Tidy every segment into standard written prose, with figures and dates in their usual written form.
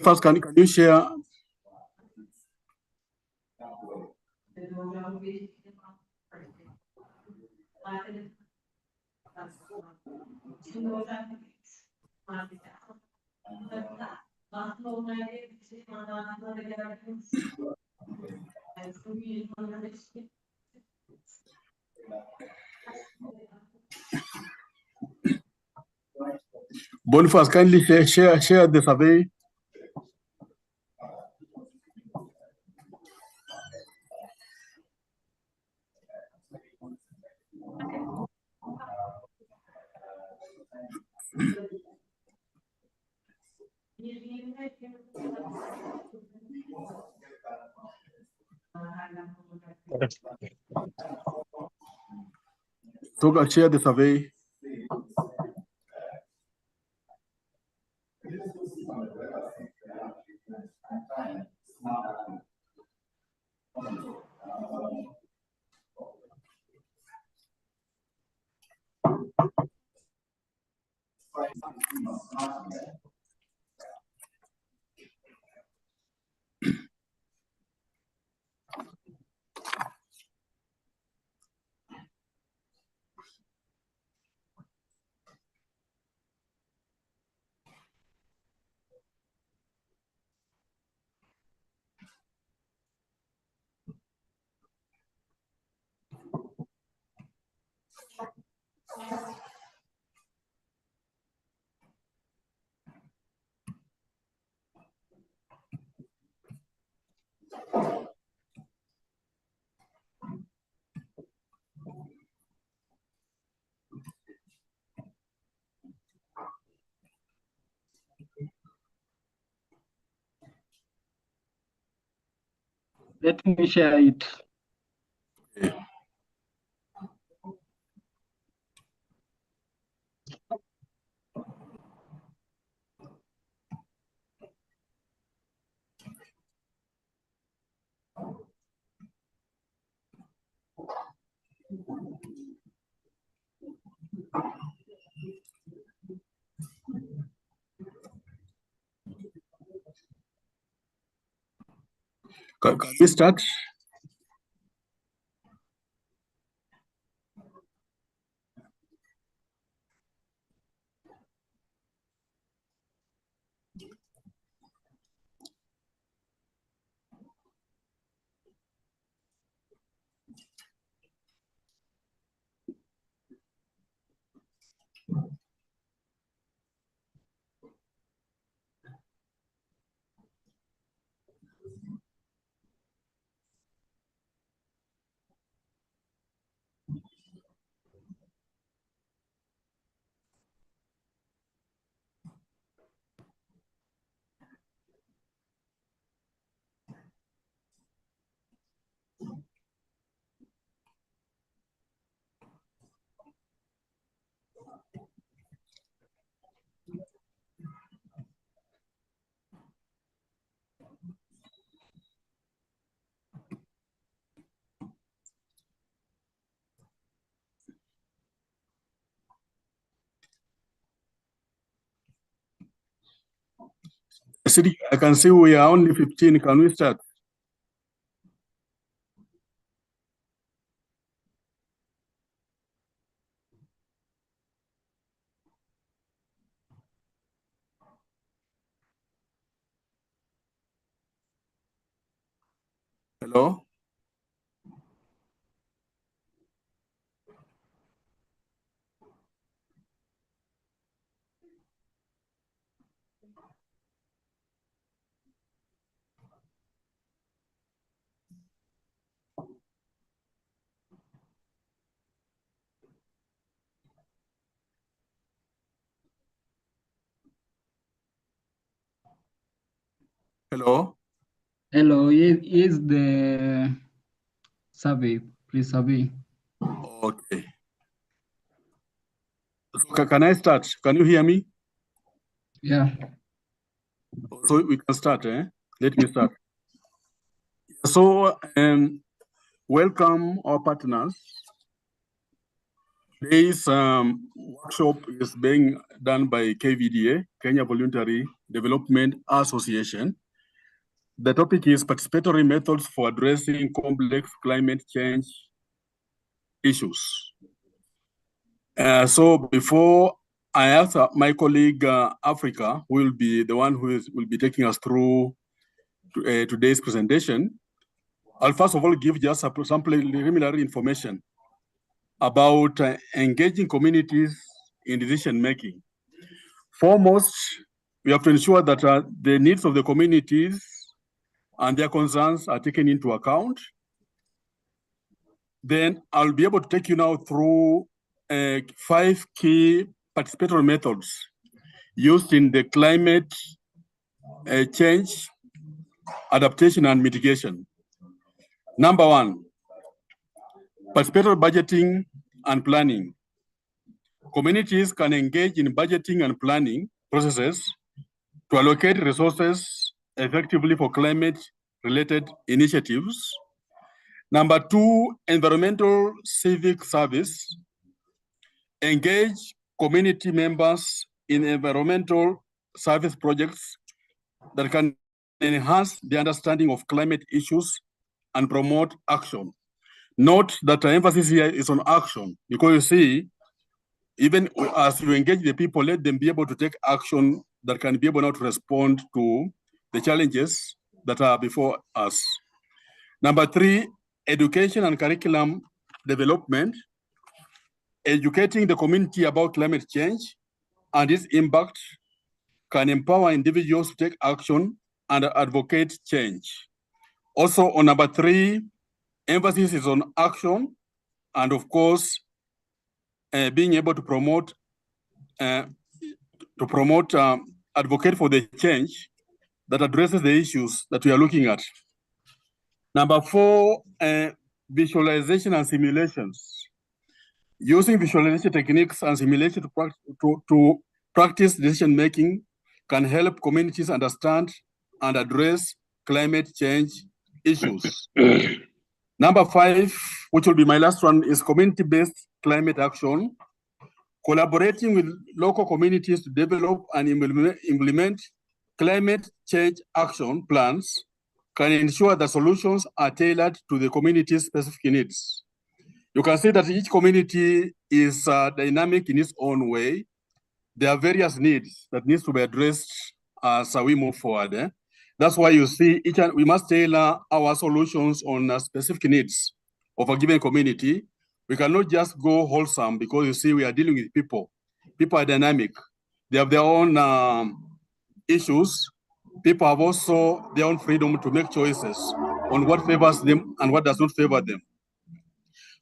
First, can you share? Boniface, kindly share the survey. So share the survey. Let me share it. Okay. Can we start? I can see we are only 15. Can we start? Hello? Hello? Hello, is the survey, please survey. Okay. So can I start? Can you hear me? Yeah. So we can start, eh? Let me start. So welcome our partners Today's workshop is being done by KVDA, Kenya Voluntary Development Association. The topic is participatory methods for addressing complex climate change issues. So before I ask my colleague Africa, who will be the one who will be taking us through today's presentation, I'll first of all give just some preliminary information about engaging communities in decision making. Foremost, we have to ensure that the needs of the communities and their concerns are taken into account. Then I'll be able to take you now through 5 key participatory methods used in the climate change, adaptation, and mitigation. Number 1, participatory budgeting and planning. Communities can engage in budgeting and planning processes to allocate resources effectively for climate-related initiatives. Number 2, environmental civic service. Engage community members in environmental service projects that can enhance the understanding of climate issues and promote action. Note that the emphasis here is on action, because you see, even as you engage the people, let them be able to take action that can be able now to respond to the challenges that are before us. Number 3, education and curriculum development. Educating the community about climate change and its impact can empower individuals to take action and advocate change. Also, on number 3, emphasis is on action and, of course, being able to promote, advocate for the change that addresses the issues that we are looking at. Number 4, visualization and simulations. Using visualization techniques and simulation to practice decision-making can help communities understand and address climate change issues. Number 5, which will be my last one, is community-based climate action. Collaborating with local communities to develop and implement climate change action plans can ensure that solutions are tailored to the community's specific needs. You can see that each community is dynamic in its own way. There are various needs that needs to be addressed as we move forward. That's why you see we must tailor our solutions on specific needs of a given community. We cannot just go wholesome, because you see we are dealing with people. People are dynamic. They have their own issues. People have also their own freedom to make choices on what favors them and what does not favor them.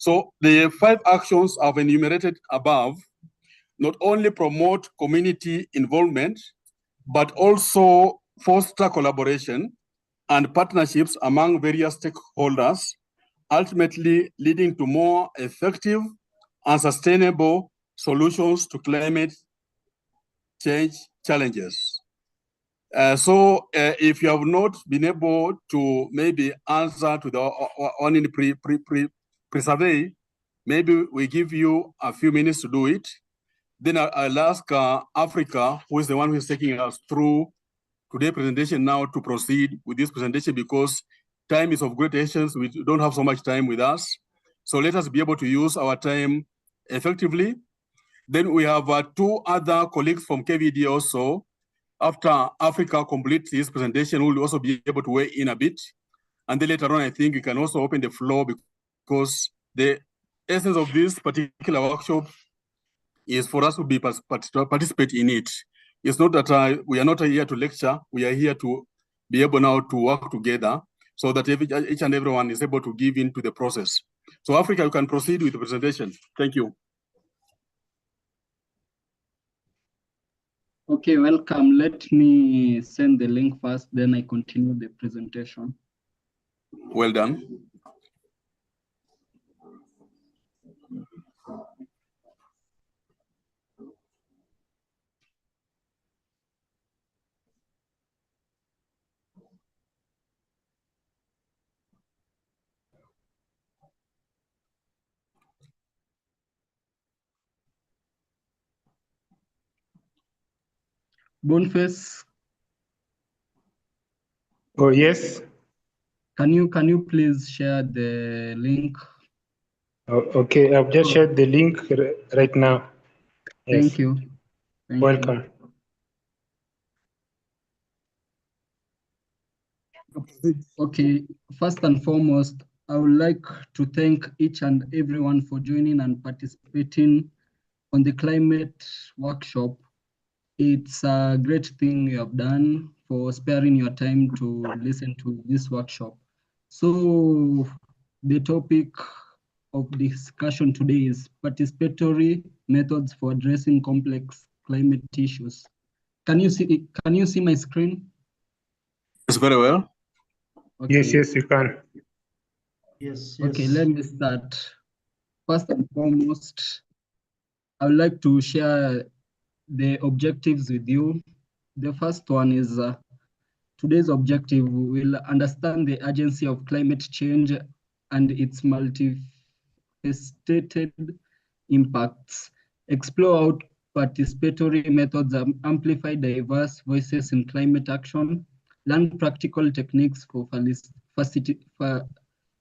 So the 5 actions I've enumerated above not only promote community involvement, but also foster collaboration and partnerships among various stakeholders, ultimately leading to more effective and sustainable solutions to climate change challenges. So if you have not been able to maybe answer to the on in pre-survey, maybe we give you a few minutes to do it. Then I'll ask Africa, who is the one who is taking us through today's presentation now, to proceed with this presentation, because time is of great essence. We don't have so much time with us. So let us be able to use our time effectively. Then we have 2 other colleagues from KVDA also. After Africa completes his presentation, we'll also be able to weigh in a bit. And then later on, I think we can also open the floor, because the essence of this particular workshop is for us to be participate in it. It's not that we are not here to lecture. We are here to be able now to work together so that each and everyone is able to give in to the process. So Africa, you can proceed with the presentation. Thank you. Okay, welcome. Let me send the link first, then I continue the presentation. Well done. Boniface, Oh, yes. can you please share the link? Oh, okay, I've just shared the link right now. Yes. Thank you. Thank Welcome. you. Okay, first and foremost, I would like to thank each and everyone for joining and participating on the climate workshop. It's a great thing you have done for sparing your time to listen to this workshop. So the topic of discussion today is participatory methods for addressing complex climate issues. Can you see my screen? Yes, very well. Okay. Yes, you can. Yes. Okay, let me start. First and foremost, I would like to share the objectives with you. The first one is today's objective will understand the urgency of climate change and its multifaceted impacts, explore how participatory methods amplify diverse voices in climate action, learn practical techniques for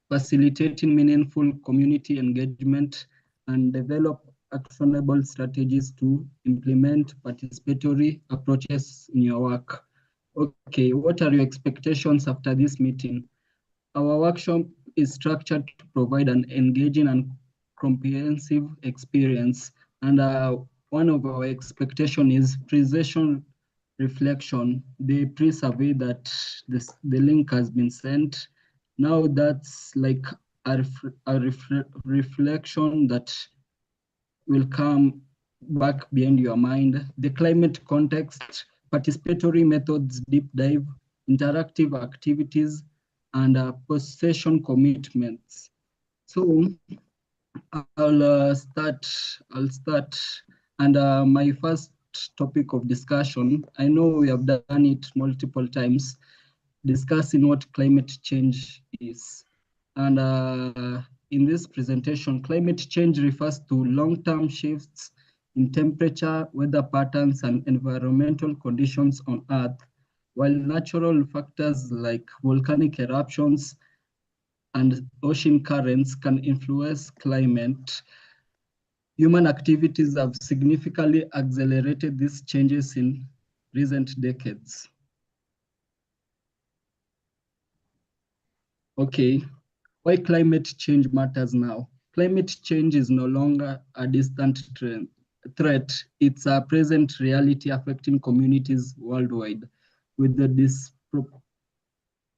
facilitating meaningful community engagement, and develop actionable strategies to implement participatory approaches in your work. Okay, what are your expectations after this meeting? Our workshop is structured to provide an engaging and comprehensive experience. And one of our expectations is precision reflection. The pre-survey that the link has been sent. Now that's like a reflection that will come back behind your mind. The climate context, participatory methods, deep dive, interactive activities, and post-session commitments. So I'll start. And my first topic of discussion, I know we have done it multiple times, discussing what climate change is. And in this presentation, climate change refers to long-term shifts in temperature, weather patterns, and environmental conditions on Earth, while natural factors like volcanic eruptions and ocean currents can influence climate. Human activities have significantly accelerated these changes in recent decades. Okay, why climate change matters now? Climate change is no longer a distant threat. It's a present reality affecting communities worldwide with the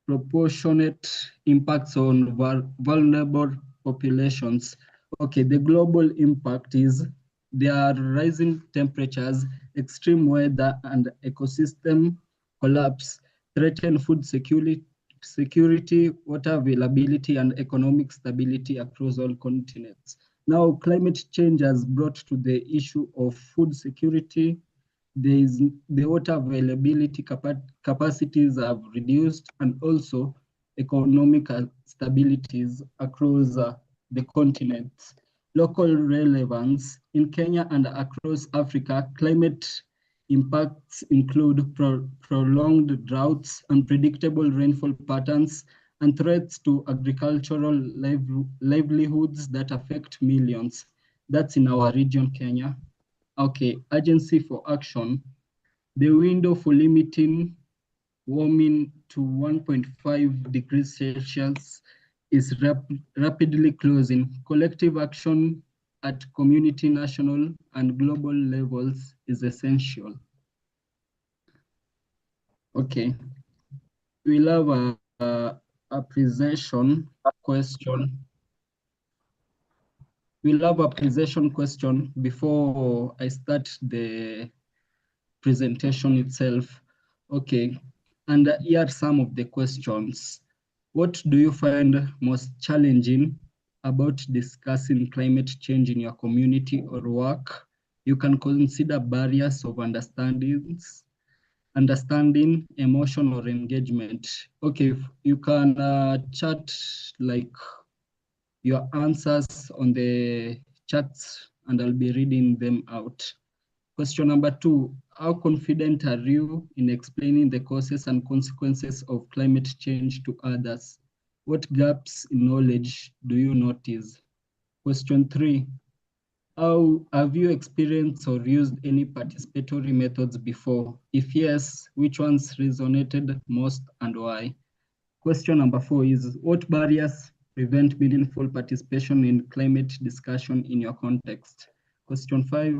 disproportionate impacts on vulnerable populations. Okay, the global impact is there are rising temperatures, extreme weather, and ecosystem collapse threaten food security, water availability, and economic stability across all continents. Now, climate change has brought to the issue of food security. The water availability capacities have reduced, and also economic stabilities across the continents. Local relevance in Kenya and across Africa, climate impacts include prolonged droughts, unpredictable rainfall patterns, and threats to agricultural livelihoods that affect millions. That's in our region, Kenya. Okay, urgency for action. The window for limiting warming to 1.5 degrees Celsius is rapidly closing. Collective action at community, national, and global levels is essential. Okay, we'll have a presentation question. We'll have a presentation question before I start the presentation itself. Okay, and here are some of the questions. What do you find most challenging about discussing climate change in your community or work? You can consider barriers of understanding, emotion, or engagement. Okay, you can chat like your answers on the chats and I'll be reading them out. Question number 2, how confident are you in explaining the causes and consequences of climate change to others? What gaps in knowledge do you notice? Question 3, how have you experienced or used any participatory methods before? If yes, which ones resonated most and why? Question number 4 is, what barriers prevent meaningful participation in climate discussion in your context? Question 5,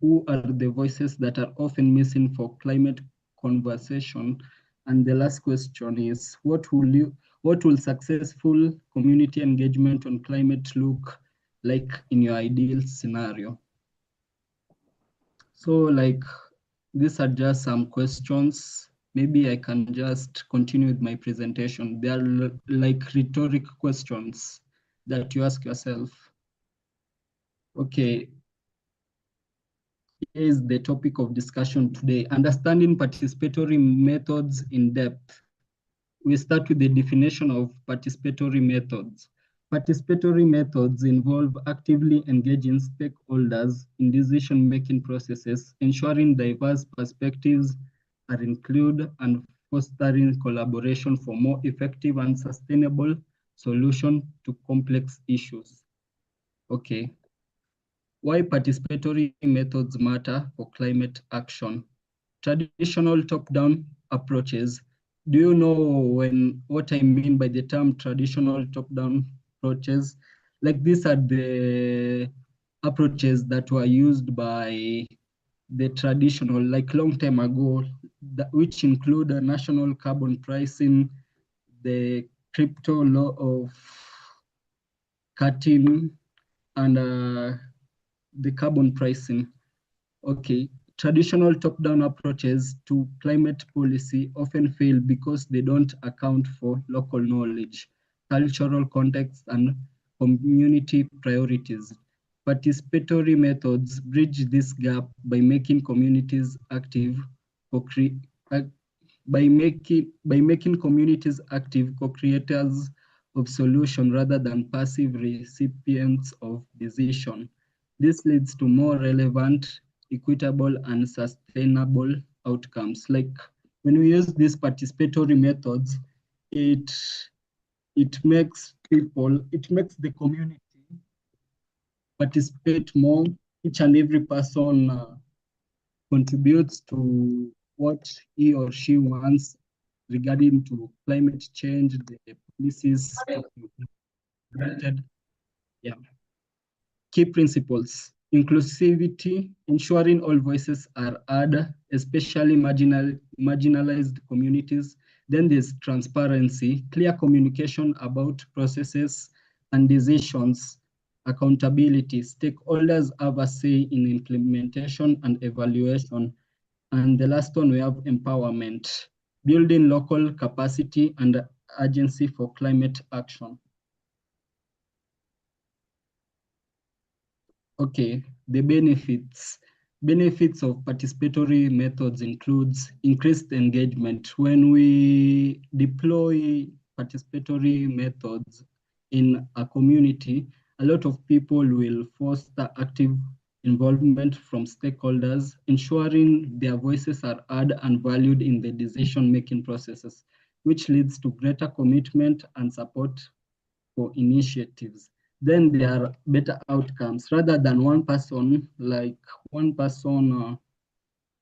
who are the voices that are often missing for climate conversation? And the last question is, what will successful community engagement on climate look like in your ideal scenario? So like, these are just some questions. Maybe I can just continue with my presentation. They are like rhetoric questions that you ask yourself. Okay, here is the topic of discussion today, understanding participatory methods in depth. We start with the definition of participatory methods. Participatory methods involve actively engaging stakeholders in decision-making processes, ensuring diverse perspectives are included and fostering collaboration for more effective and sustainable solution to complex issues. Okay. Why participatory methods matter for climate action? Traditional top-down approaches. Do you know what I mean by the term traditional top-down approaches? Like, these are the approaches that were used by the traditional, like long time ago, which include a national carbon pricing, the crypto law of cutting, and the carbon pricing. Okay, traditional top-down approaches to climate policy often fail because they don't account for local knowledge, cultural context, and community priorities. Participatory methods bridge this gap by making communities active co-creators of solution rather than passive recipients of decision. This leads to more relevant, equitable, and sustainable outcomes. Like, when we use these participatory methods, it makes the community participate more. Each and every person contributes to what he or she wants regarding to climate change, the policies implemented. Yeah. Key principles: inclusivity, ensuring all voices are heard, especially marginalized communities. Then there's transparency, clear communication about processes and decisions, accountability. Stakeholders have a say in implementation and evaluation. And the last one, we have empowerment, building local capacity and agency for climate action. Okay, the benefits. Benefits of participatory methods includes increased engagement. When we deploy participatory methods in a community, a lot of people will foster active involvement from stakeholders, ensuring their voices are heard and valued in the decision-making processes, which leads to greater commitment and support for initiatives. Then there are better outcomes rather than one person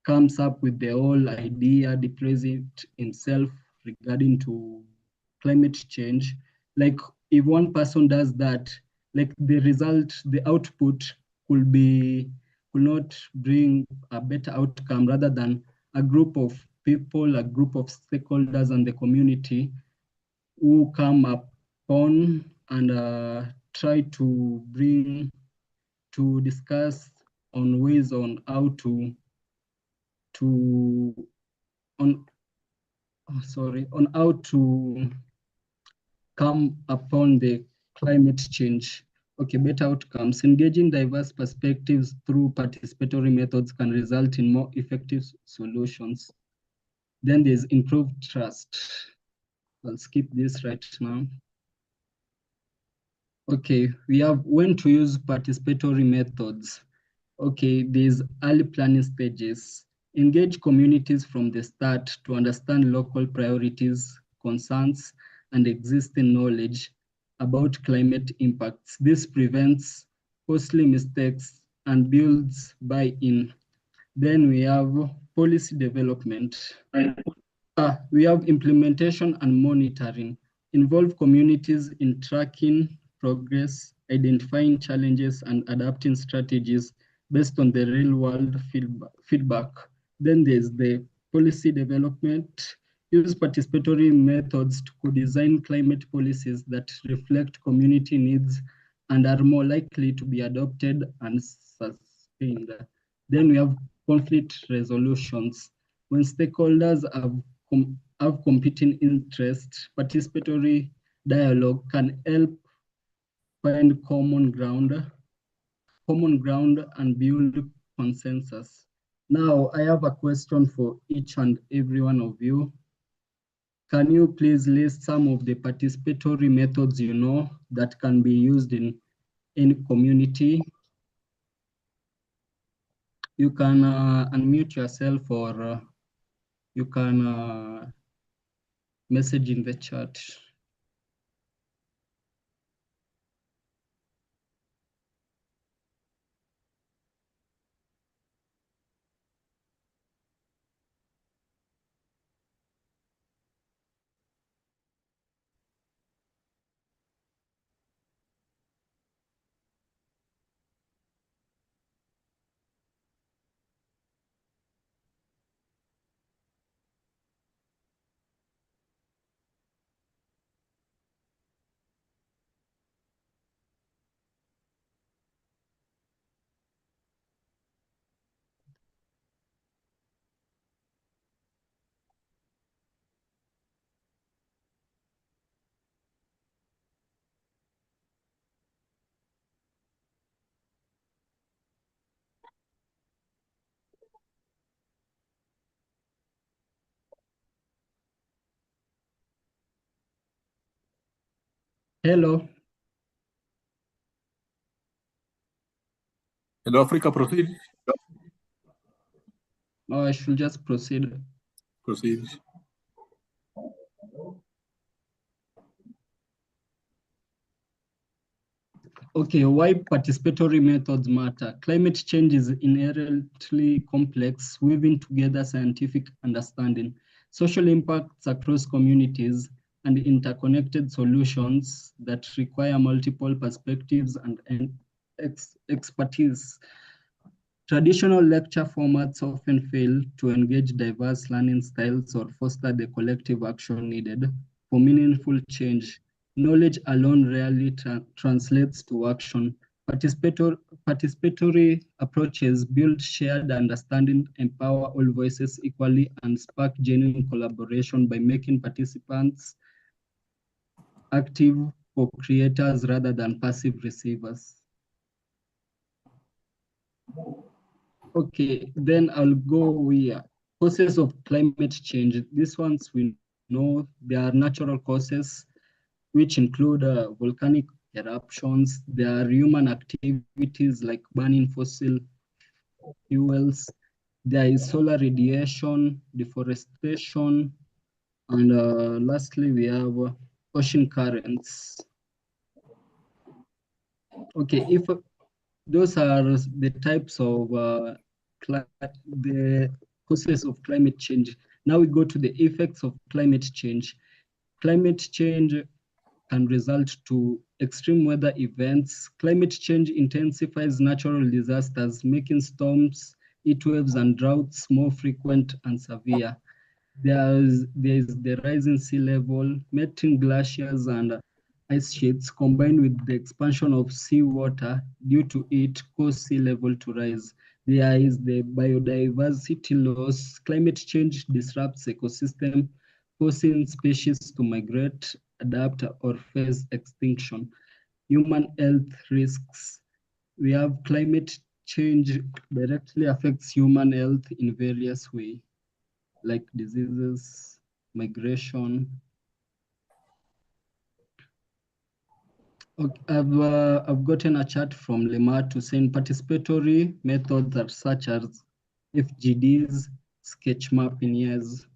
comes up with the whole idea, deploys it himself regarding to climate change. Like, if one person does that, like, the result, the output could not bring a better outcome rather than a group of people, a group of stakeholders and the community who come upon and try to discuss on ways on how on how to come upon the climate change. Okay, better outcomes. Engaging diverse perspectives through participatory methods can result in more effective solutions. Then there's improved trust. I'll skip this right now. Okay, we have when to use participatory methods. Okay, there's early planning stages. Engage communities from the start to understand local priorities, concerns, and existing knowledge about climate impacts. This prevents costly mistakes and builds buy-in. Then we have policy development. We have implementation and monitoring. Involve communities in tracking progress, identifying challenges, and adapting strategies based on the real world feedback. Then there's the policy development. Use participatory methods to co-design climate policies that reflect community needs and are more likely to be adopted and sustained. Then we have conflict resolutions. When stakeholders have competing interests, participatory dialogue can help find common ground and build consensus. Now, I have a question for each and every one of you. Can you please list some of the participatory methods you know that can be used in any community? You can unmute yourself, or you can message in the chat. Hello. Hello, Africa, proceed. Oh, I should just proceed. Proceed. Okay, why participatory methods matter? Climate change is inherently complex, weaving together scientific understanding, social impacts across communities, and interconnected solutions that require multiple perspectives and expertise. Traditional lecture formats often fail to engage diverse learning styles or foster the collective action needed for meaningful change. Knowledge alone rarely translates to action. Participatory approaches build shared understanding, empower all voices equally, and spark genuine collaboration by making participants active co-creators rather than passive receivers. Okay, then I'll go here. Causes of climate change. These ones we know there are natural causes, which include volcanic eruptions. There are human activities like burning fossil fuels. There is solar radiation, deforestation, and lastly, we have ocean currents. Okay, if those are the types of the causes of climate change. Now we go to the effects of climate change. Climate change can result to extreme weather events. Climate change intensifies natural disasters, making storms, heat waves, and droughts more frequent and severe. There's the rising sea level, melting glaciers, and ice sheets combined with the expansion of seawater due to it cause sea level to rise. There is the biodiversity loss. Climate change disrupts ecosystem, forcing species to migrate, adapt, or face extinction. Human health risks. We have climate change directly affects human health in various ways, like diseases, migration. Okay, I've gotten a chat from Lemar to saying participatory methods are such as FGDs, sketch mapping. Yes,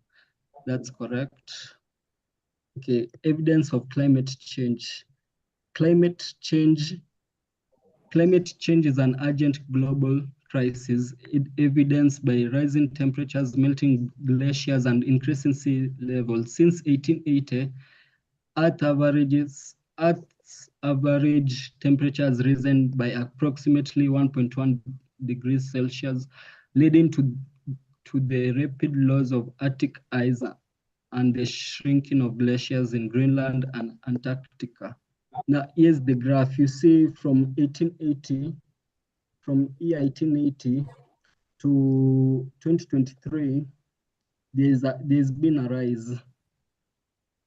that's correct. Okay, evidence of climate change. Climate change is an urgent global crisis, evidenced by rising temperatures, melting glaciers, and increasing sea levels. Since 1880, Earth's average temperature has risen by approximately 1.1 degrees Celsius, leading to the rapid loss of Arctic ice and the shrinking of glaciers in Greenland and Antarctica. Now, here's the graph. You see from 1880, from year 1880 to 2023, there's been a rise.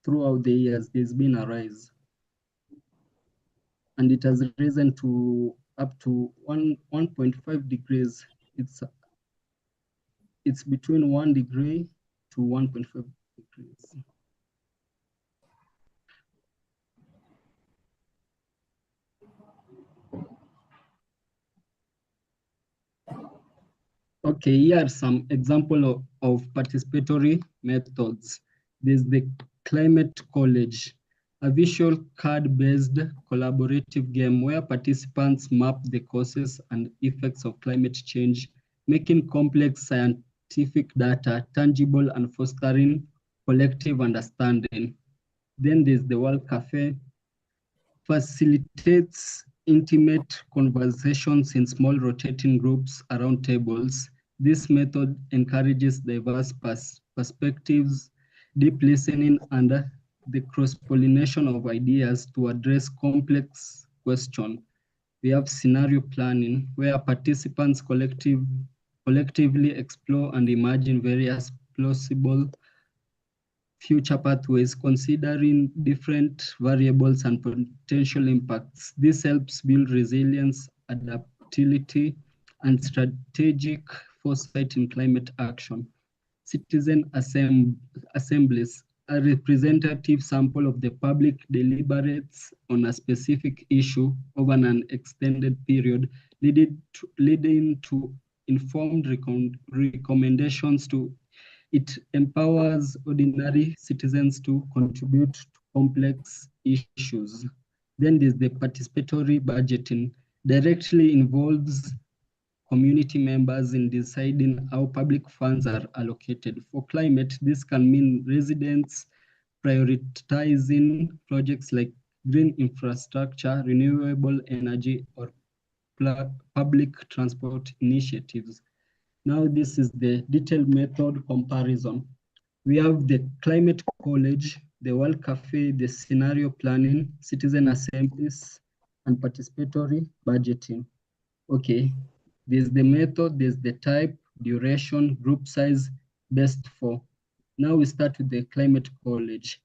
Throughout the years, there's been a rise. And it has risen to up to 1.5 degrees. It's between 1 degree to 1.5 degrees. Okay, here are some examples of participatory methods. There's the Climate College, a visual card-based collaborative game where participants map the causes and effects of climate change, making complex scientific data tangible and fostering collective understanding. Then there's the World Cafe, facilitates intimate conversations in small rotating groups around tables. This method encourages diverse perspectives, deep listening, and the cross-pollination of ideas to address complex questions. We have scenario planning, where participants collectively explore and imagine various plausible future pathways, considering different variables and potential impacts. This helps build resilience, adaptability, and strategic foresight in climate action. Citizen assemblies, a representative sample of the public deliberates on a specific issue over an extended period, leading to informed recommendations. It empowers ordinary citizens to contribute to complex issues. Then there's the participatory budgeting, directly involves community members in deciding how public funds are allocated. For climate, this can mean residents prioritizing projects like green infrastructure, renewable energy, or public transport initiatives. Now this is the detailed method comparison. We have the Climate College, the World Cafe, the scenario planning, citizen assemblies, and participatory budgeting. Okay, there's the method, there's the type, duration, group size, best for. Now we start with the Climate College.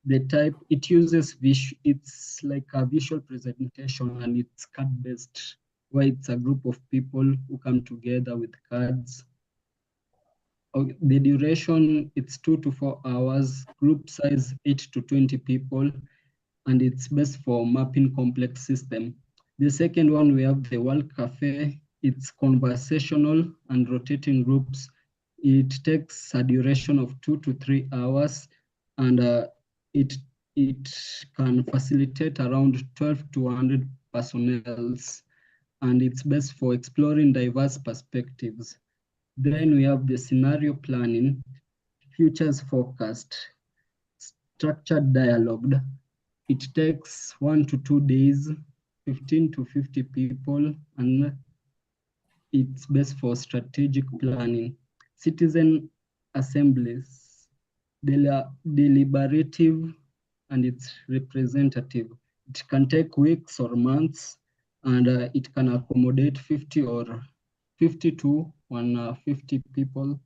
The type, it uses it's like a visual presentation, and it's card-based, where it's a group of people who come together with cards. The duration, it's 2 to 4 hours, group size 8 to 20 people, and it's best for mapping complex system. The second one, we have the World Cafe. It's conversational and rotating groups. It takes a duration of 2 to 3 hours, and it can facilitate around 12 to 100 personnel, and it's best for exploring diverse perspectives. Then we have the scenario planning, futures forecast, structured dialogue. It takes 1 to 2 days, 15 to 50 people, and it's best for strategic planning. Citizen assemblies, deliberative, and it's representative. It can take weeks or months, and it can accommodate 50 to 150 people,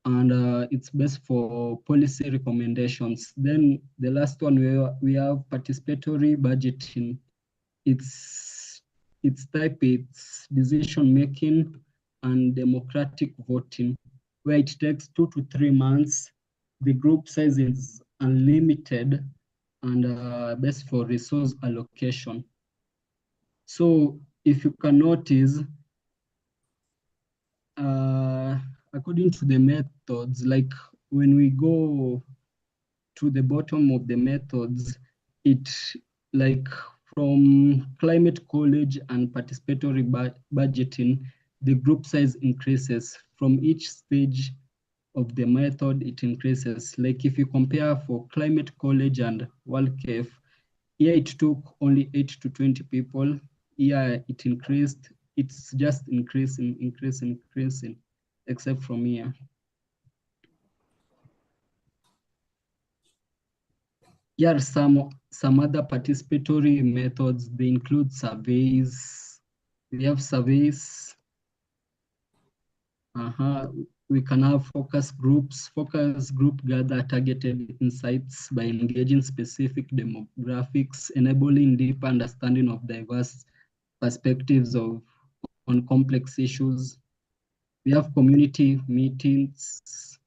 and it's best for policy recommendations. Then the last one, we have participatory budgeting. Its type, it's decision making and democratic voting, where it takes 2 to 3 months. The group size is unlimited, and best for resource allocation. So if you can notice, according to the methods, like when we go to the bottom of the methods, it like from climate college and participatory budgeting, the group size increases. From each stage of the method, it increases. Like if you compare for climate college and World CAF, here it took only 8 to 20 people. Here it increased. It's just increasing, except from here. Here are some other participatory methods. They include surveys. We have surveys. We can have focus groups. Focus group gather targeted insights by engaging specific demographics, enabling deep understanding of diverse perspectives on complex issues. We have community meetings,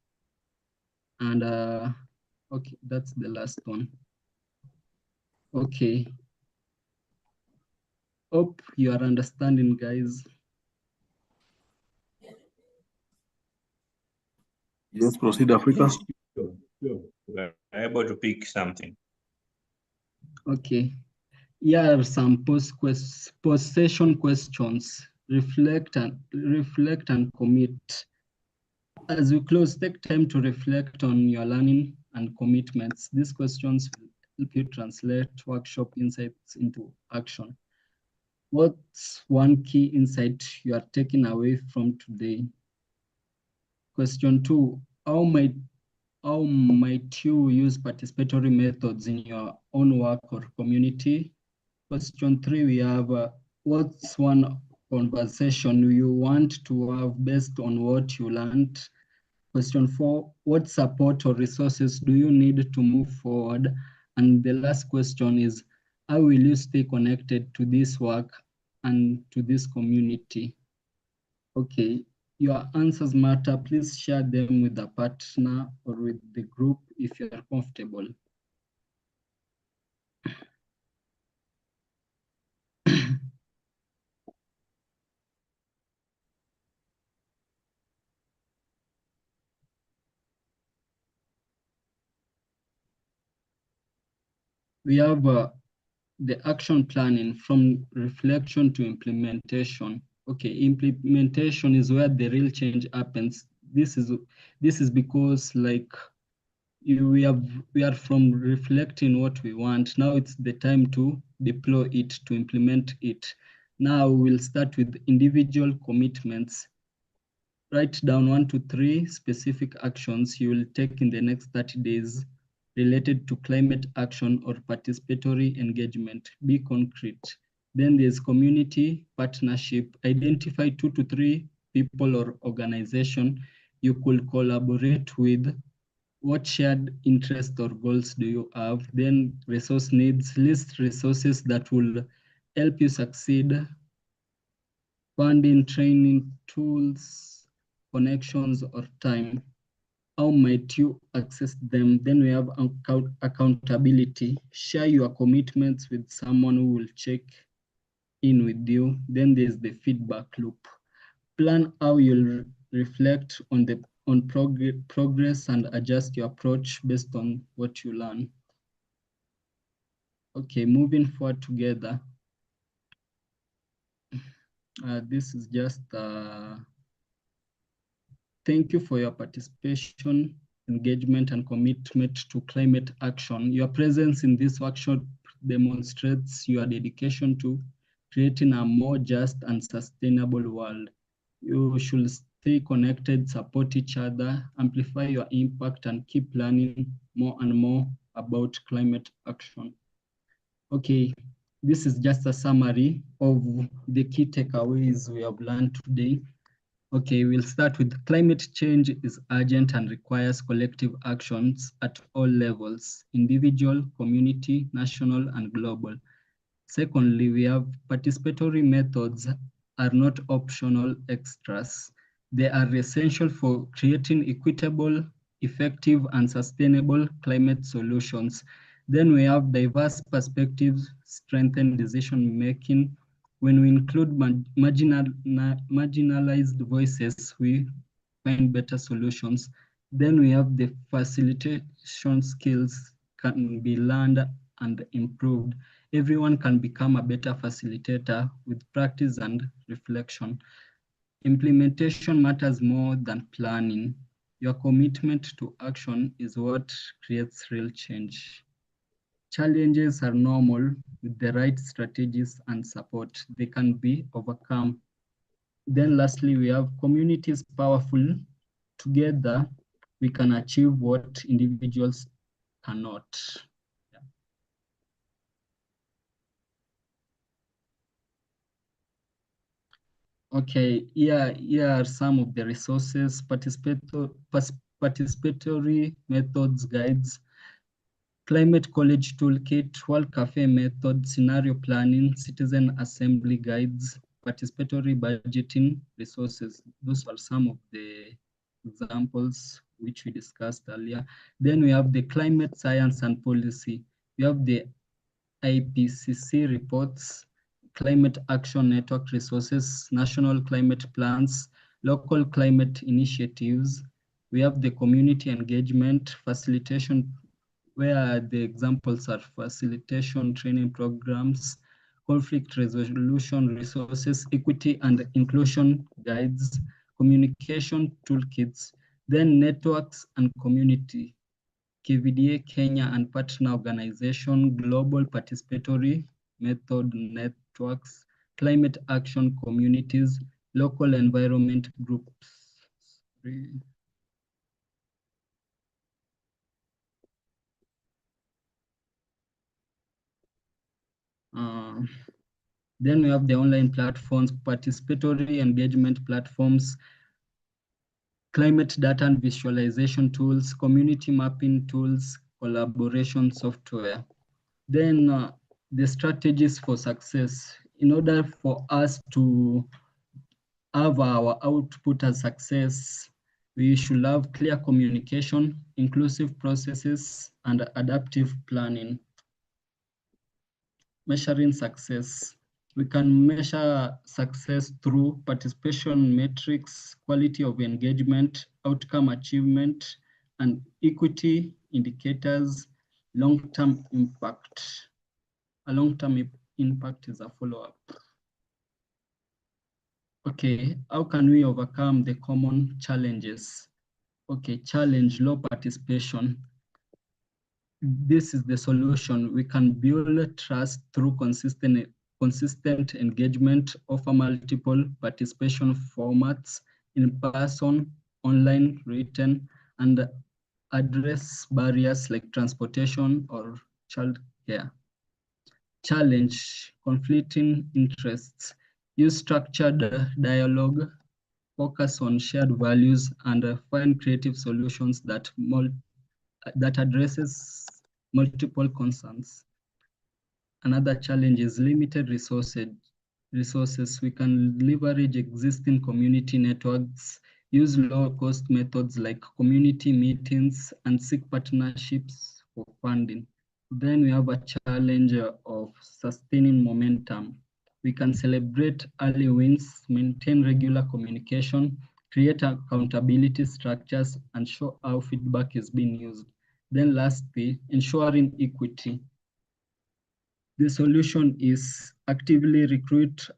and okay, that's the last one. Okay. Hope you are understanding, guys. Yes, proceed, Africa. Sure. We're able to pick something. Okay. Here are some post-session questions. Reflect and commit. As we close, take time to reflect on your learning and commitments. These questions will help you translate workshop insights into action. What's one key insight you are taking away from today? Question 2, how might you use participatory methods in your own work or community? Question 3, we have what's one conversation you want to have based on what you learned? Question 4, what support or resources do you need to move forward? And the last question is, how will you stay connected to this work and to this community? Okay, your answers matter. Please share them with a partner or with the group if you are comfortable. We have the action planning from reflection to implementation. Okay, implementation is where the real change happens. This is because like we are from reflecting what we want. Now it's the time to deploy it, to implement it. Now we'll start with individual commitments. Write down 1 to 3 specific actions you will take in the next 30 days related to climate action or participatory engagement. Be concrete. Then there's community partnership. Identify 2 to 3 people or organization you could collaborate with. What shared interests or goals do you have? Then resource needs. List resources that will help you succeed. Funding, training, tools, connections, or time. How might you access them? Then we have accountability. Share your commitments with someone who will check in with you. Then there's the feedback loop. Plan how you'll reflect on progress and adjust your approach based on what you learn. Okay, moving forward together. This is just thank you for your participation, engagement, and commitment to climate action. Your presence in this workshop demonstrates your dedication to creating a more just and sustainable world. You should stay connected, support each other, amplify your impact, and keep learning more and more about climate action. Okay, this is just a summary of the key takeaways we have learned today. Okay, we'll start with climate change is urgent and requires collective actions at all levels, individual, community, national, and global. Secondly, we have participatory methods are not optional extras. They are essential for creating equitable, effective, and sustainable climate solutions. Then we have diverse perspectives, strengthen decision making. When we include marginalized voices, we find better solutions. Then we have the facilitation skills can be learned and improved. Everyone can become a better facilitator with practice and reflection. Implementation matters more than planning. Your commitment to action is what creates real change. Challenges are normal. With the right strategies and support, they can be overcome. Then lastly, we have communities powerful. Together, we can achieve what individuals cannot. Yeah. Okay, here are some of the resources: participatory methods guides, Climate College Toolkit, World Cafe Method, Scenario Planning, Citizen Assembly Guides, Participatory Budgeting Resources. Those are some of the examples which we discussed earlier. Then we have the Climate Science and Policy. We have the IPCC reports, Climate Action Network resources, National Climate Plans, Local Climate Initiatives. We have the community engagement, facilitation, where the examples are facilitation training programs, conflict resolution resources, equity and inclusion guides, communication toolkits, then networks and community, KVDA Kenya and partner organization, global participatory method networks, climate action communities, local environment groups. Then we have the online platforms, participatory engagement platforms, climate data and visualization tools, community mapping tools, collaboration software. Then the strategies for success. In order for us to have our output as success, we should have clear communication, inclusive processes, and adaptive planning. Measuring success. We can measure success through participation metrics, quality of engagement, outcome achievement, and equity indicators, long-term impact. A long-term impact is a follow-up. Okay, how can we overcome the common challenges? Okay, challenge, low participation. This is the solution. We can build trust through consistent engagement, offer multiple participation formats, in person, online, written, and address barriers like transportation or childcare. Challenge, conflicting interests. Use structured dialogue, focus on shared values, and find creative solutions that addresses multiple concerns. Another challenge is limited resources. We can leverage existing community networks, use low-cost methods like community meetings, and seek partnerships for funding. Then we have a challenge of sustaining momentum. We can celebrate early wins, maintain regular communication, create accountability structures, and show how feedback is being used. Then lastly, ensuring equity. The solution is actively recruit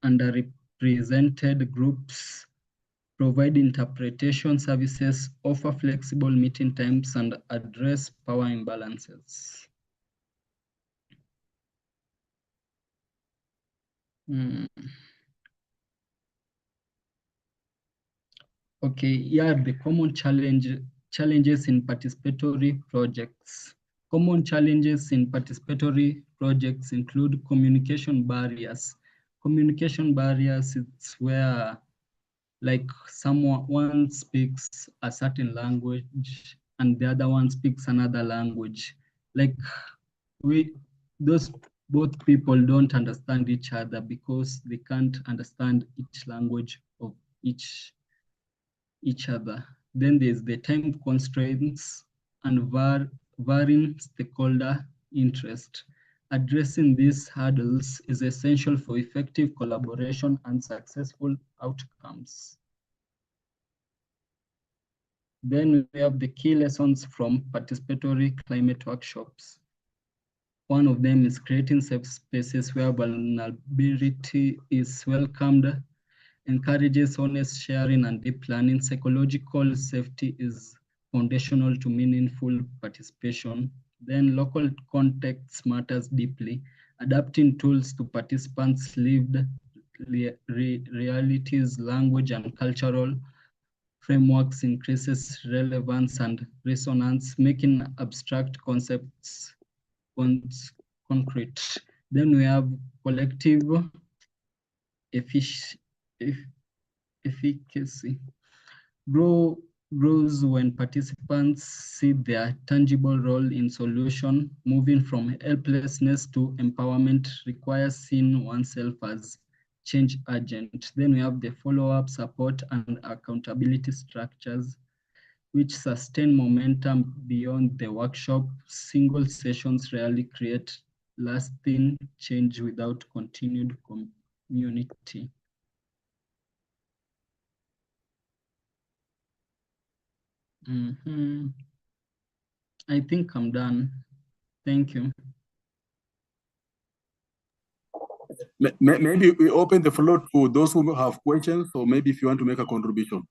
underrepresented groups, provide interpretation services, offer flexible meeting times, and address power imbalances. Okay, here are the common challenges in participatory projects. Common challenges in participatory projects include communication barriers. Communication barriers, it's where like one speaks a certain language and the other one speaks another language. Like both people don't understand each other because they can't understand each language of each other. Then there's the time constraints and varying stakeholder interest. Addressing these hurdles is essential for effective collaboration and successful outcomes. Then we have the key lessons from participatory climate workshops. One of them is creating safe spaces where vulnerability is welcomed, encourages honest sharing and deep learning. Psychological safety is foundational to meaningful participation. Then local context matters deeply. Adapting tools to participants' lived realities, language, and cultural frameworks increases relevance and resonance, making abstract concepts concrete. Then we have collective efficacy. Grows when participants see their tangible role in solution. Moving from helplessness to empowerment requires seeing oneself as change agent. Then we have the follow-up, support, and accountability structures, which sustain momentum beyond the workshop. Single sessions rarely create lasting change without continued community. I think I'm done. Thank you. Maybe we open the floor to those who have questions, or maybe if you want to make a contribution.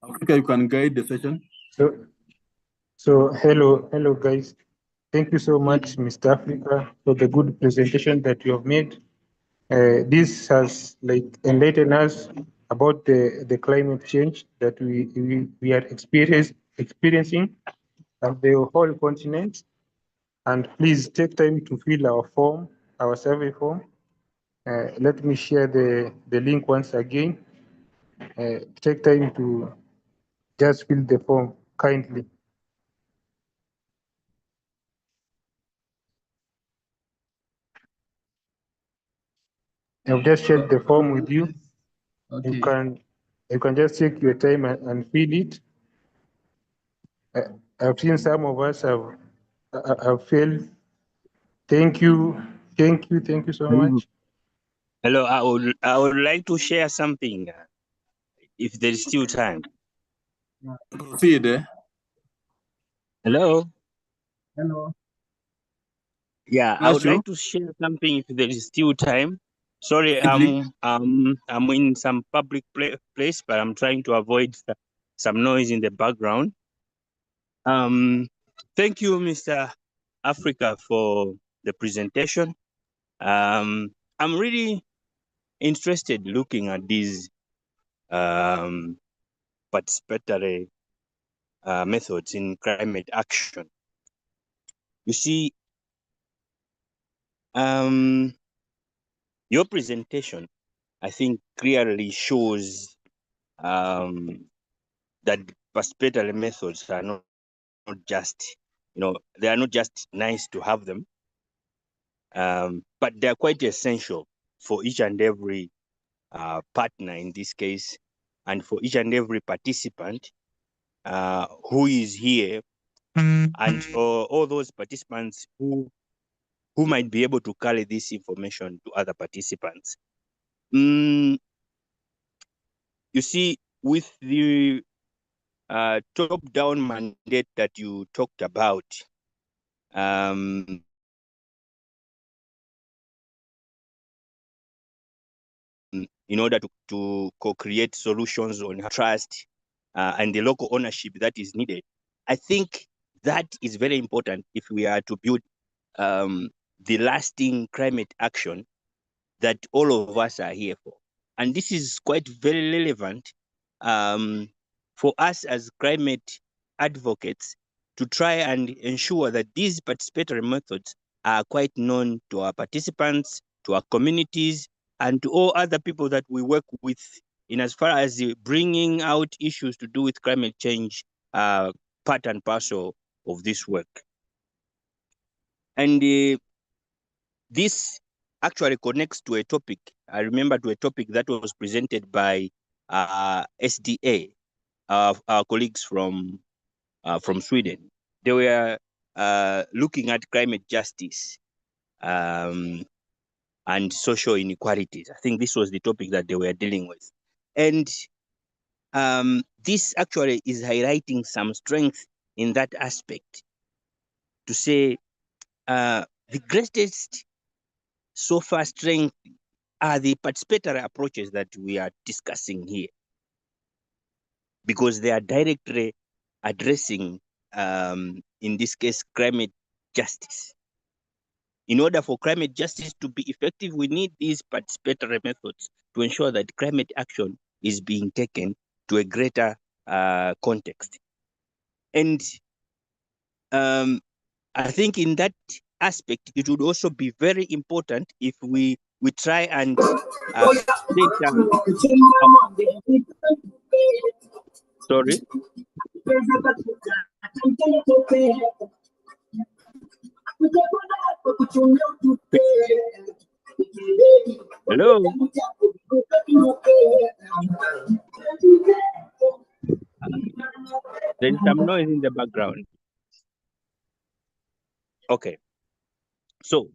Africa, you can guide the session. So hello guys. Thank you so much, Mr. Africa, for the good presentation that you have made. This has enlightened us about the climate change that we are experiencing at the whole continent. And please take time to fill our survey form. Let me share the link once again. Take time to just fill the form kindly. I've just shared the form with you. Okay. You can just take your time and fill it. I've seen some of us have failed. Thank you so much. Hello, I would like to share something, if there is still time. Proceed. Hello. Hello. Yeah, I would like to share something if there is still time. Sorry, I'm in some public place, but I'm trying to avoid some noise in the background. Thank you, Mr. Africa, for the presentation. I'm really interested looking at these participatory methods in climate action. You see, your presentation, I think, clearly shows that participatory methods are not just, they are not just nice to have them, but they are quite essential for each and every partner in this case, and for each and every participant who is here, and for all those participants who might be able to carry this information to other participants. You see, with the top-down mandate that you talked about, in order to co-create solutions on trust and the local ownership that is needed, I think that is very important if we are to build the lasting climate action that all of us are here for. And this is quite very relevant for us as climate advocates to try and ensure that these participatory methods are quite known to our participants, to our communities, and to all other people that we work with in as far as bringing out issues to do with climate change, part and parcel of this work. And this actually connects to a topic. I remember to a topic that was presented by SDA, our colleagues from Sweden. they were looking at climate justice and social inequalities. I think this was the topic that they were dealing with. And this actually is highlighting some strength in that aspect to say the greatest so far strength are the participatory approaches that we are discussing here, because they are directly addressing, in this case, climate justice. In order for climate justice to be effective, we need these participatory methods to ensure that climate action is being taken to a greater context. And I think in that aspect, it would also be very important if we try and sorry. Hello. There's some noise in the background. Okay. So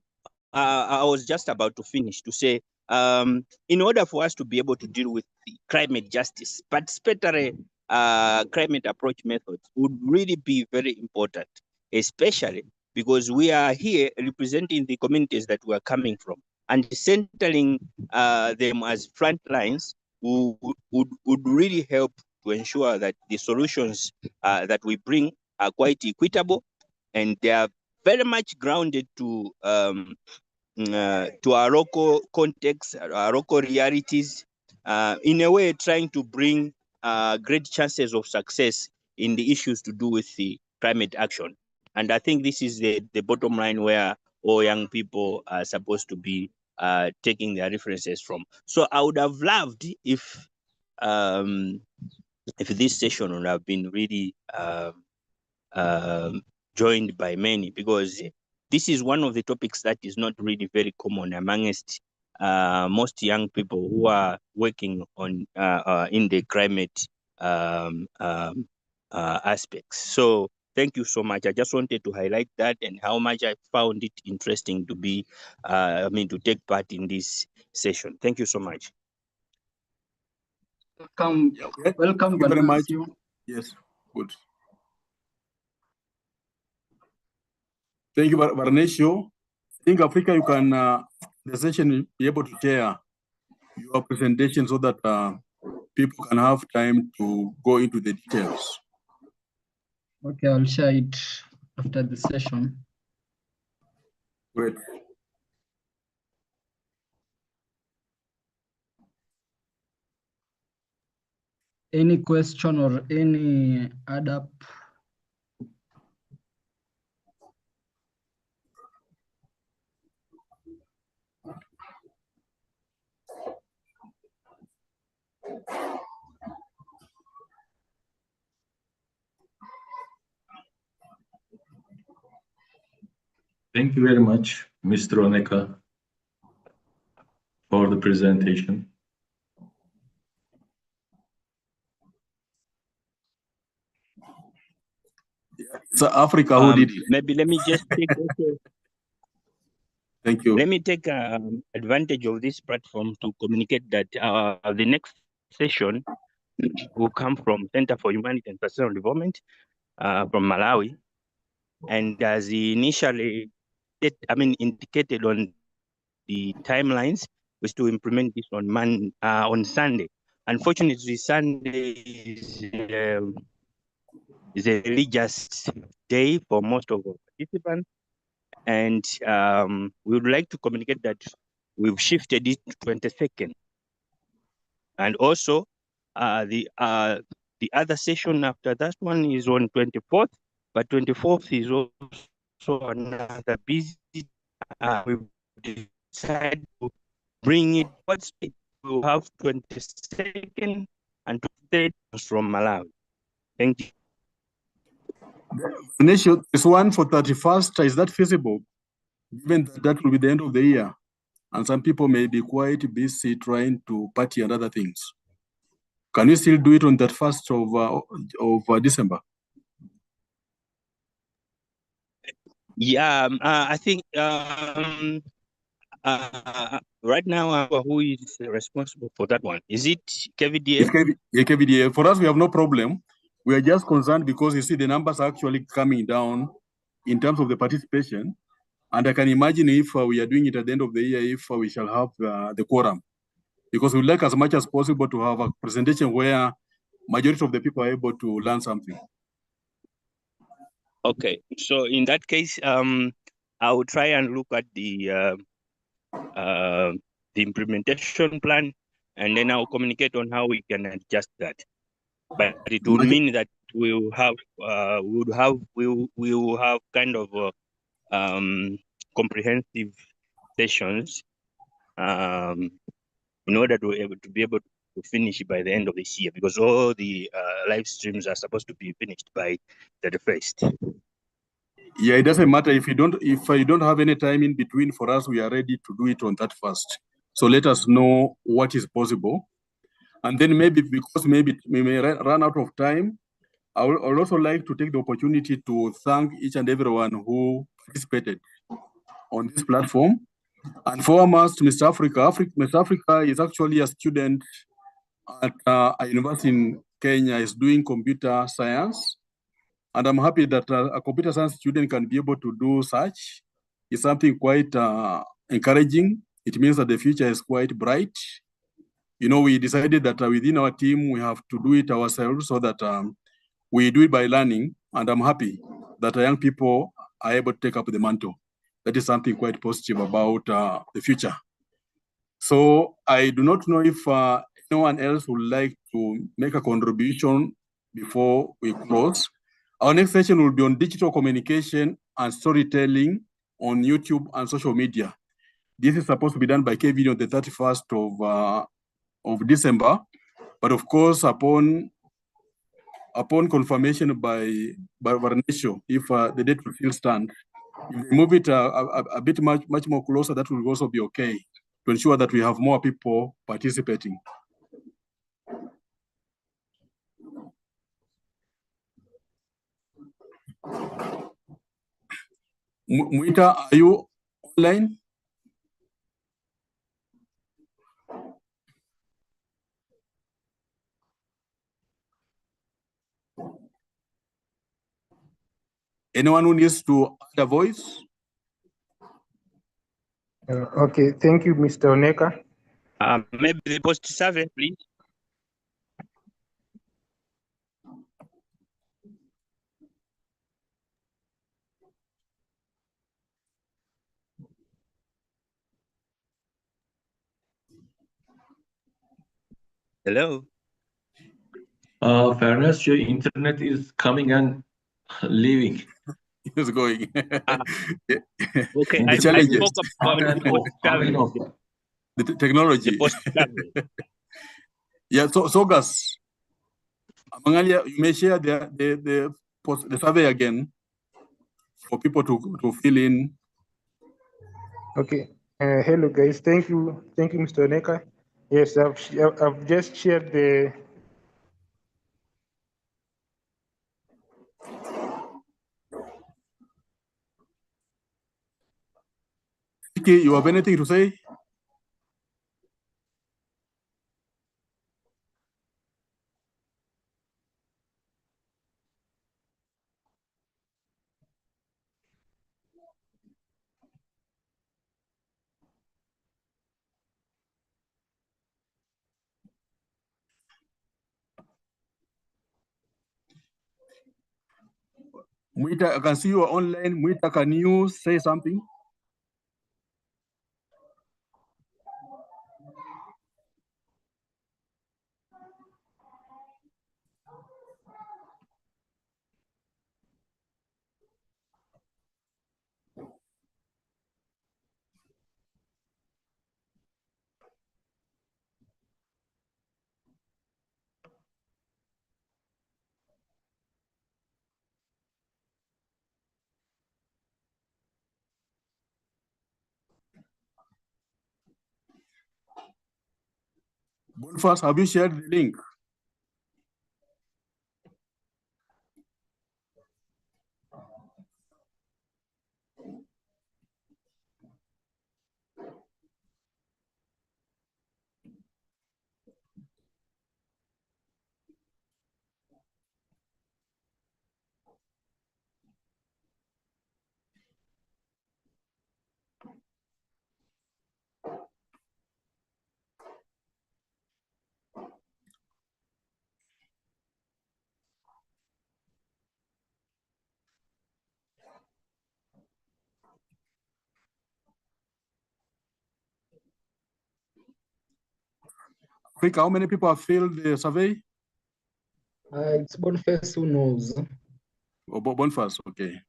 I was just about to finish to say, in order for us to be able to deal with the climate justice, participatory climate approach methods would really be very important, especially because we are here representing the communities that we are coming from, and centering them as front lines would really help to ensure that the solutions that we bring are quite equitable, and they are very much grounded to our local context, our local realities, in a way trying to bring great chances of success in the issues to do with the climate action. And I think this is the bottom line where all young people are supposed to be taking their references from. So I would have loved if this session would have been really joined by many, because this is one of the topics that is not really very common amongst most young people who are working on in the climate aspects. So thank you so much. I just wanted to highlight that and how much I found it interesting to be, to take part in this session. Thank you so much. Welcome, Okay. welcome, Thank you very much. Vanessa. Yes, good. Thank you, Barnesio. I think Africa, you can, the session, be able to share your presentation so that people can have time to go into the details. Okay, I'll share it after the session. Great. Any question or any add-up? Thank you very much, Mr. Oneka, for the presentation. So Africa, who did it? Maybe let me just take Thank you. Let me take advantage of this platform to communicate that the next session will come from Center for Humanity and Sustainable Development from Malawi. And as he initially indicated on the timelines, was to implement this on Sunday. Unfortunately, Sunday is a religious day for most of our participants. And we would like to communicate that we've shifted it to 22nd. And also, the other session after that one is on 24th, but 24th is also another busy. We've decided to bring it. We'll have 22nd and 23rd from Malawi. Thank you. Nation is one for 31st. Is that feasible? Given that will be the end of the year, and some people may be quite busy trying to party and other things. Can you still do it on that 1st of December? Yeah, I think right now, who is responsible for that one? Is it KVDA? It's KVDA. For us, we have no problem. We are just concerned because you see the numbers are actually coming down in terms of the participation. And I can imagine if we are doing it at the end of the year, if we shall have the quorum. Because we like as much as possible to have a presentation where majority of the people are able to learn something. Okay, so in that case, I will try and look at the implementation plan, and then I'll communicate on how we can adjust that. But it will mean that we will have kind of comprehensive sessions in order to be able to finish by the end of this year, because all the live streams are supposed to be finished by the 1st. Yeah, it doesn't matter if you don't have any time in between. For us, we are ready to do it on that 1st. So let us know what is possible, and then maybe because maybe we may run out of time, I would also like to take the opportunity to thank each and everyone who participated on this platform. And foremost, Mr. Africa. Mr. Africa is actually a student at a university in Kenya, is doing computer science. And I'm happy that a computer science student can be able to do such. It's something quite encouraging. It means that the future is quite bright. You know, we decided that within our team, we have to do it ourselves so that we do it by learning. And I'm happy that young people are able to take up the mantle. That is something quite positive about the future. So I do not know if anyone else would like to make a contribution before we close. Our next session will be on digital communication and storytelling on YouTube and social media. This is supposed to be done by KVDA on the 31st of December, but of course, upon confirmation by Varnesho, if the date will still stand, if we move it a bit much more closer, that will also be okay to ensure that we have more people participating. Muita, are you online? Anyone who needs to add a voice? Okay, thank you, Mr. Oneka. Maybe the post survey, please. Hello. Fairness, your internet is coming and leaving. It's going. Okay, The I challenges. spoke about the post survey. The technology. The post survey. Yeah, so Gus, Mangalia, you may share the survey again for people to fill in. Okay. Hello, guys. Thank you, Mr. Oneka. Yes, I've just shared the. Vicky, you have anything to say? Muita, I can see you are online. Muita, can you say something? Boniface, have you shared the link? Africa, how many people have filled the survey? It's Boniface who knows. Oh, Boniface, okay.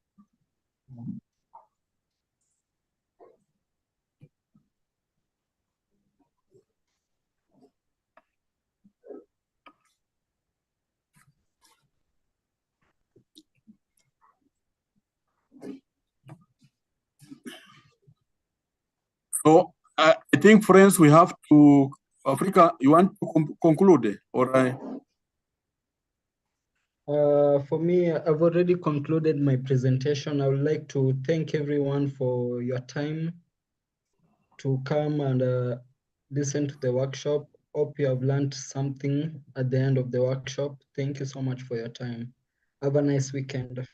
So I think, friends, we have to, Africa, you want to conclude, or For me, I've already concluded my presentation. I would like to thank everyone for your time to come and listen to the workshop. Hope you have learned something at the end of the workshop. Thank you so much for your time. Have a nice weekend.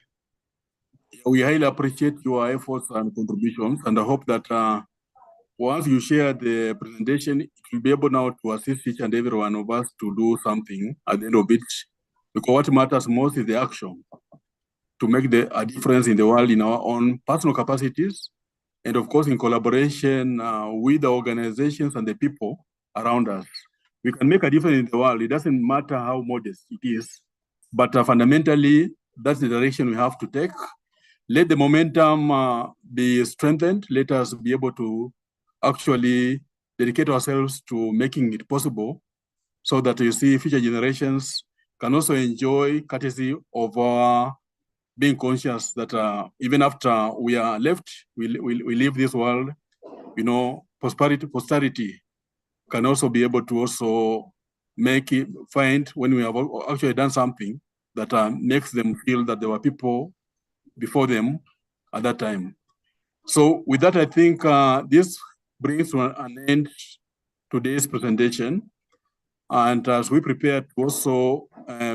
we highly appreciate your efforts and contributions, and I hope that once you share the presentation, it will be able now to assist each and every one of us to do something at the end of it, because what matters most is the action to make a difference in the world in our own personal capacities, and of course in collaboration with the organizations and the people around us. We can make a difference in the world. It doesn't matter how modest it is, but fundamentally, that's the direction we have to take. Let the momentum be strengthened. Let us be able to actually dedicate ourselves to making it possible, so that you see future generations can also enjoy courtesy of our being conscious that even after we are left, we leave this world, you know, posterity can also be able to also find when we have actually done something that makes them feel that there were people before them at that time. So with that, I think this brings to an end today's presentation. And as we prepare to also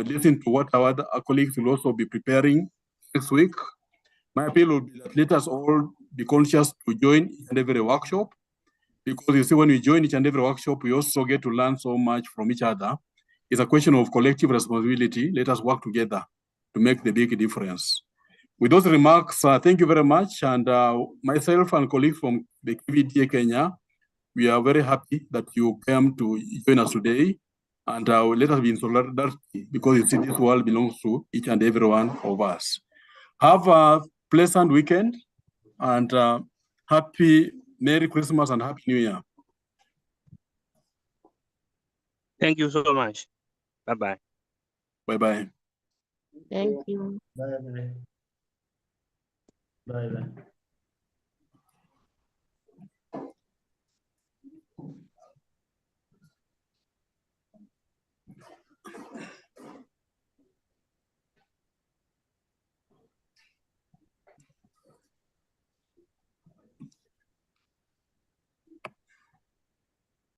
listen to what our other colleagues will also be preparing next week, my appeal will be that let us all be conscious to join each and every workshop, because you see, when we join each and every workshop, we also get to learn so much from each other. It's a question of collective responsibility. Let us work together to make the big difference. With those remarks, thank you very much. And myself and colleagues from the KVDA Kenya, we are very happy that you came to join us today. And let us be in solidarity, because you see, this world belongs to each and every one of us. Have a pleasant weekend, and happy Merry Christmas and Happy New Year. Thank you so much. Bye-bye. Bye-bye. Thank you. Bye bye. Bye bye.